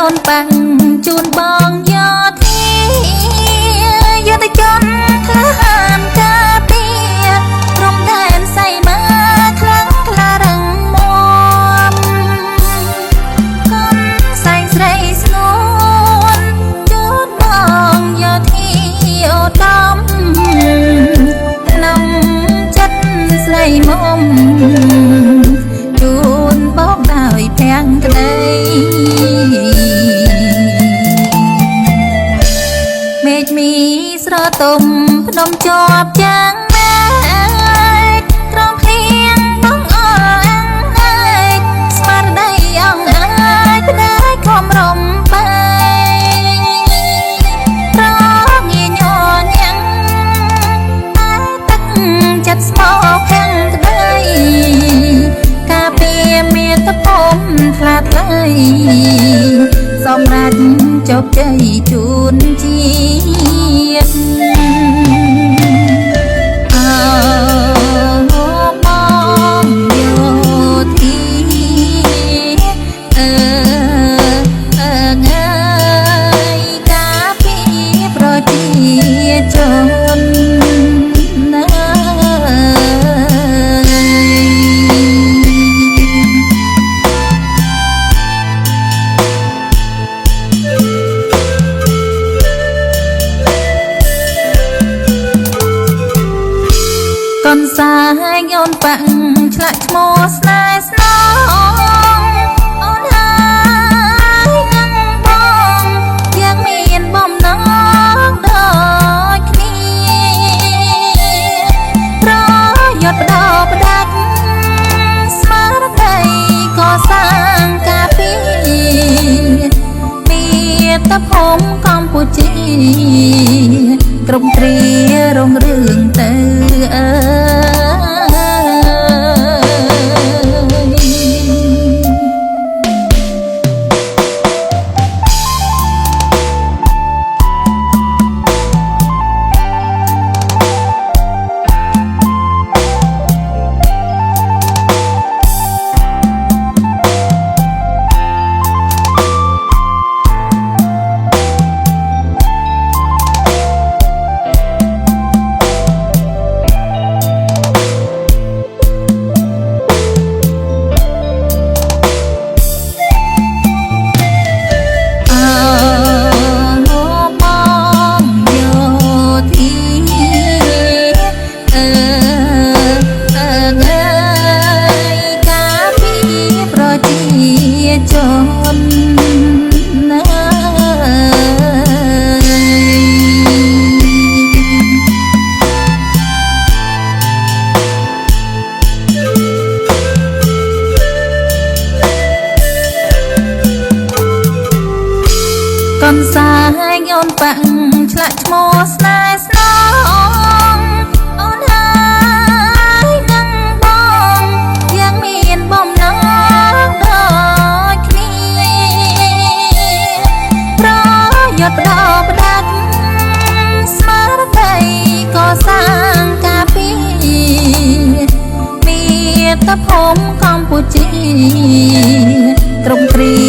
អូនបាំងជូនបងយកទីយកទៅចន់ក្លាហានការពារព្រំដែនសៃមាខ្លាំងក្លារឹងមាំកូនសែងស្រីស្នួនជូនបងយកទីអូដំក្នុងចិត្តស្រីមុំជូនបងដោយភាំងក្តីមេឃមីស្រទុំភ្នំជាប់ចាំងណាក្រំភ្លៀងបងអល់អាំងហើយស្មារតីអងអាយផ្ដាច់ខំរំបែប្រងាញ័រញ៉ាំងតែទឹកចិត្តស្មោកខាងក្តីការពារមានតភពថ្លាថ្លៃសម្រាប់ជោគជ័យជូនជាតិអើបងយោធីងើយការពារប្រជាជនកូនសាយអូនបាំងឆ្លាក់ឈ្មោះស្នេហ៍ស្នងអូនហើយនឹងបងយ៉ាងមានបំណងដូចគ្នាប្រយុទ្ធបដោផ្ដាច់ស្មារតីកសាងការពារមាតុភូមិកម្ពុជាក្រុមគ្រារុងរឿងទៅកូនសាយអូនបាំងឆ្លាក់ឈ្មោះស្នេហ៍ស្នងអូនហើយនឹងបងយ៉ាងមានបំណងដូចគ្នាប្រយុទ្ធបដោផ្ដាច់ស្មារតីកសាងការពារមាតុភូមិកម្ពុជាក្រុមគ្រា